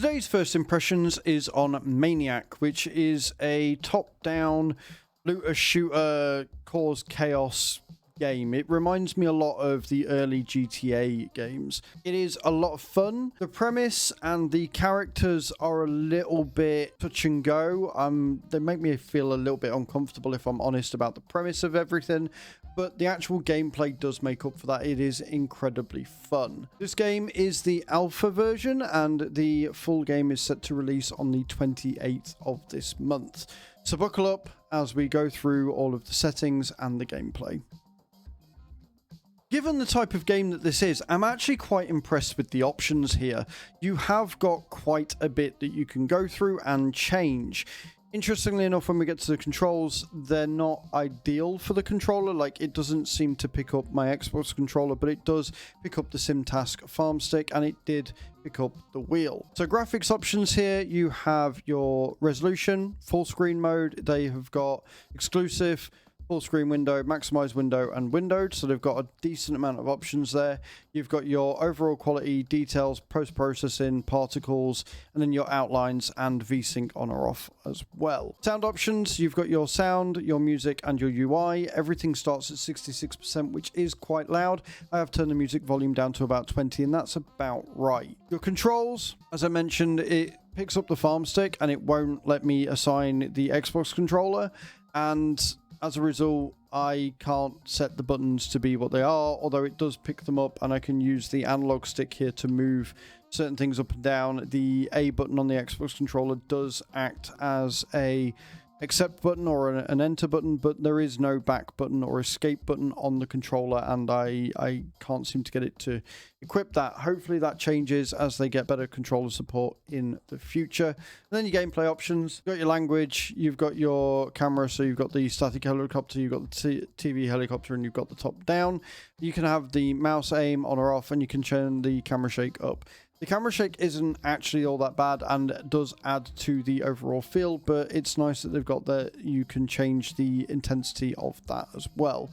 Today's first impressions is on Maniac, which is a top-down looter-shooter cause chaos game. It reminds me a lot of the early GTA games. It is a lot of fun. The premise and the characters are a little bit touch and go. They make me feel a little bit uncomfortable, if I'm honest, about the premise of everything. But the actual gameplay does make up for that. It is incredibly fun. This game is the alpha version, and the full game is set to release on the 28th of this month. So buckle up as we go through all of the settings and the gameplay. Given the type of game that this is, I'm actually quite impressed with the options here. You have got quite a bit that you can go through and change. Interestingly enough, when we get to the controls, they're not ideal for the controller. Like, it doesn't seem to pick up my Xbox controller, but it does pick up the SimTask farm stick, and it did pick up the wheel. So graphics options here, you have your resolution, full screen mode. They have got exclusive, full screen window, maximize window, and windowed. So they've got a decent amount of options there. You've got your overall quality, details, post-processing, particles, and then your outlines and VSync on or off as well. Sound options, you've got your sound, your music, and your UI. Everything starts at 66%, which is quite loud. I have turned the music volume down to about 20, and that's about right. Your controls, as I mentioned, it picks up the farm stick, and it won't let me assign the Xbox controller, and as a result, I can't set the buttons to be what they are, although it does pick them up, and I can use the analog stick here to move certain things up and down. The A button on the Xbox controller does act as a accept button or an enter button, but there is no back button or escape button on the controller, and I can't seem to get it to equip that. Hopefully that changes as they get better controller support in the future. And then your gameplay options, you've got your language, you've got your camera, so you've got the static helicopter, you've got the TV helicopter, and you've got the top down. You can have the mouse aim on or off, and you can turn the camera shake up. The camera shake isn't actually all that bad and does add to the overall feel, but it's nice that they've got that you can change the intensity of that as well.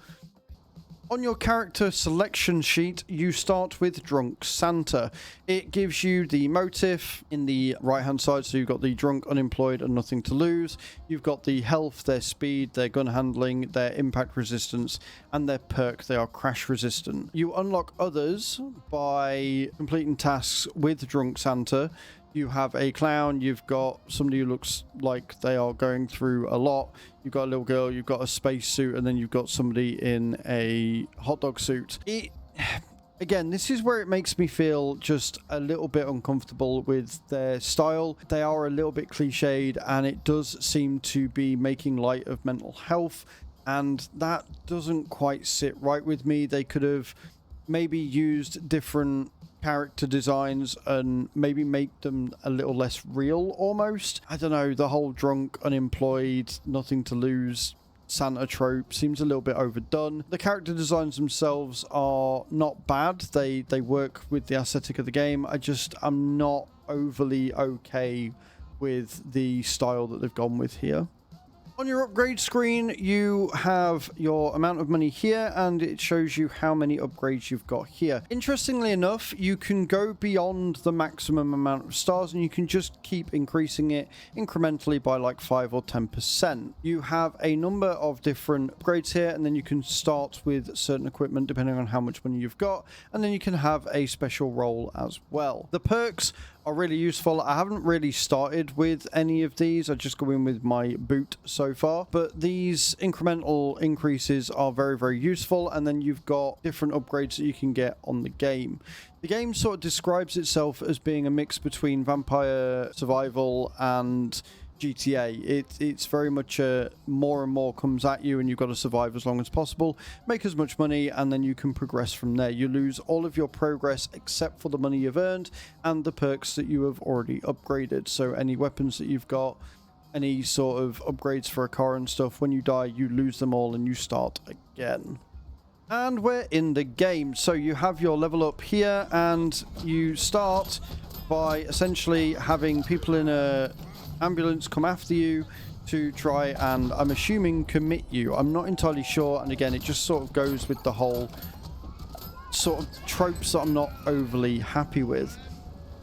On your character selection sheet, you start with Drunk Santa. It gives you the motive in the right-hand side, so you've got the drunk, unemployed, and nothing to lose. You've got the health, their speed, their gun handling, their impact resistance, and their perk, they are crash resistant. You unlock others by completing tasks with Drunk Santa. You have a clown, you've got somebody who looks like they are going through a lot, you've got a little girl, you've got a space suit, and then you've got somebody in a hot dog suit. Again, this is where it makes me feel just a little bit uncomfortable with their style. They are a little bit cliched, and it does seem to be making light of mental health, and that doesn't quite sit right with me. They could have maybe used different character designs and maybe make them a little less real almost. I don't know, the whole drunk, unemployed, nothing to lose Santa trope seems a little bit overdone. The character designs themselves are not bad. They work with the aesthetic of the game. I'm not overly okay with the style that they've gone with here. On your upgrade screen, you have your amount of money here, and it shows you how many upgrades you've got here. Interestingly enough, you can go beyond the maximum amount of stars, and you can just keep increasing it incrementally by like 5 or 10%. You have a number of different upgrades here, and then you can start with certain equipment depending on how much money you've got, and then you can have a special role as well. The perks are really useful. I haven't really started with any of these. I just go in with my boot so far, but these incremental increases are very, very useful. And then you've got different upgrades that you can get on the game. The game sort of describes itself as being a mix between Vampire Survival and GTA. It's very much more and more comes at you, and you've got to survive as long as possible, make as much money, and then you can progress from there. You lose all of your progress except for the money you've earned and the perks that you have already upgraded. So any weapons that you've got, any sort of upgrades for a car and stuff, when you die you lose them all and you start again. And we're in the game. So you have your level up here, and you start by essentially having people in a ambulance come after you to try and, I'm assuming, commit you. I'm not entirely sure, and again, it just sort of goes with the whole sort of tropes that I'm not overly happy with.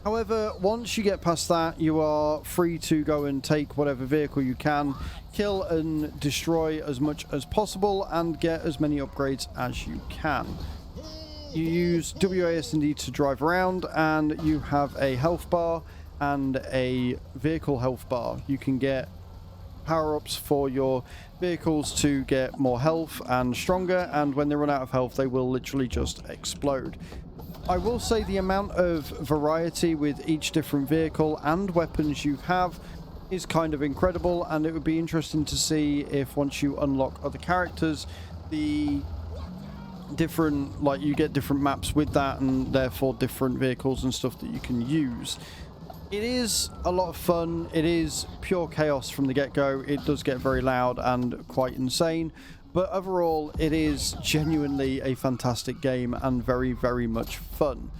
However, once you get past that, you are free to go and take whatever vehicle you can, kill and destroy as much as possible, and get as many upgrades as you can. You use WASD to drive around, and you have a health bar and a vehicle health bar. You can get power-ups for your vehicles to get more health and stronger, and when they run out of health, they will literally just explode. I will say the amount of variety with each different vehicle and weapons you have is kind of incredible, and it would be interesting to see if once you unlock other characters, the different, like, you get different maps with that, and therefore different vehicles and stuff that you can use. It is a lot of fun. It is pure chaos from the get-go. It does get very loud and quite insane, but overall it is genuinely a fantastic game and very, very much fun.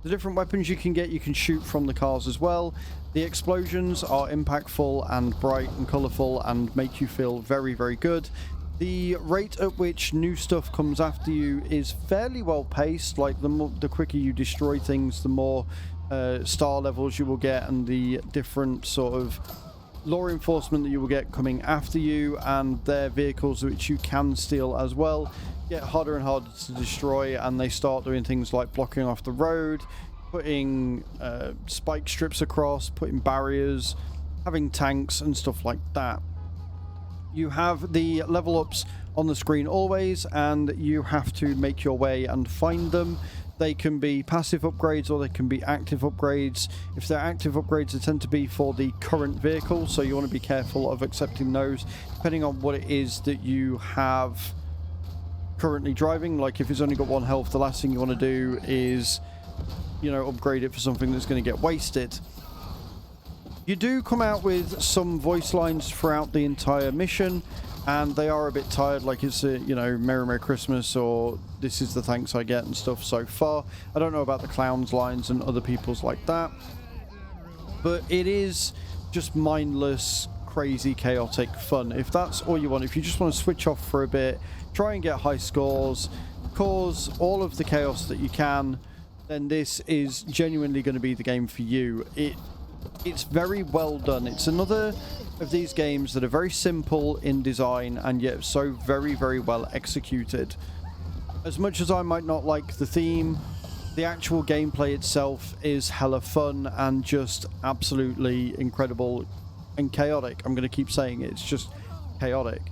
The different weapons you can get, you can shoot from the cars as well. The explosions are impactful and bright and colourful and make you feel very, very good. The rate at which new stuff comes after you is fairly well paced. Like, the quicker you destroy things, the more star levels you will get, and the different sort of law enforcement that you will get coming after you, and their vehicles which you can steal as well, get harder and harder to destroy, and they start doing things like blocking off the road, putting spike strips across, putting barriers, having tanks and stuff like that. You have the level ups on the screen always, and you have to make your way and find them. They can be passive upgrades or they can be active upgrades. If they're active upgrades, they tend to be for the current vehicle, so you want to be careful of accepting those depending on what it is that you have currently driving. Like, if it's only got 1 health, the last thing you want to do is, you know, upgrade it for something that's going to get wasted. You do come out with some voice lines throughout the entire mission, and they are a bit tired, like it's a, you know, Merry Merry Christmas, or this is the thanks I get and stuff so far. I don't know about the clowns lines and other people's like that, but it is just mindless, crazy, chaotic fun. If that's all you want, if you just want to switch off for a bit, try and get high scores, cause all of the chaos that you can, then this is genuinely going to be the game for you. It's very well done. It's another of these games that are very simple in design and yet so very, very well executed. As much as I might not like the theme, the actual gameplay itself is hella fun and just absolutely incredible and chaotic. I'm going to keep saying it. It's just chaotic.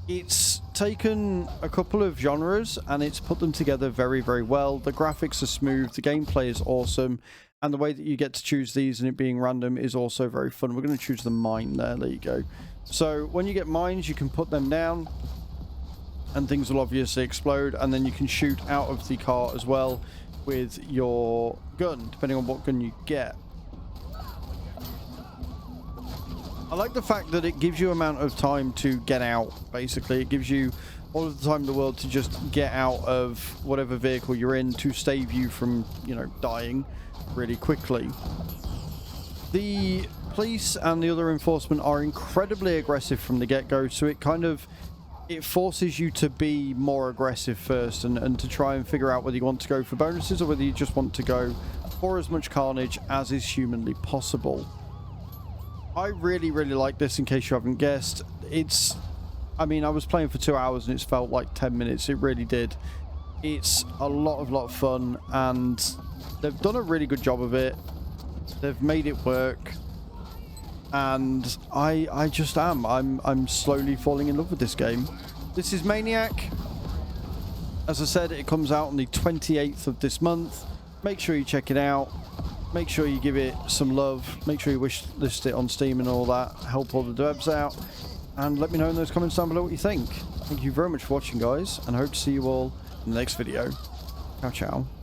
It's taken a couple of genres and it's put them together very, very well. The graphics are smooth, the gameplay is awesome, and the way that you get to choose these and it being random is also very fun. We're going to choose the mine there. There you go. So when you get mines, you can put them down and things will obviously explode, and then you can shoot out of the car as well with your gun, depending on what gun you get. I like the fact that it gives you amount of time to get out, basically. It gives you all of the time in the world to just get out of whatever vehicle you're in to save you from, you know, dying really quickly. The police and the other enforcement are incredibly aggressive from the get-go, so it forces you to be more aggressive first and to try and figure out whether you want to go for bonuses or whether you just want to go for as much carnage as is humanly possible. I really, really like this, in case you haven't guessed. I mean, I was playing for 2 hours and it's felt like 10 minutes. It really did. It's a lot of fun, and they've done a really good job of it. They've made it work, and I just am. I'm slowly falling in love with this game. This is Maniac. As I said, it comes out on the 28th of this month. Make sure you check it out. Make sure you give it some love. Make sure you wishlist it on Steam and all that. Help all the devs out. And let me know in those comments down below what you think. Thank you very much for watching, guys, and I hope to see you all in the next video. Ciao, ciao.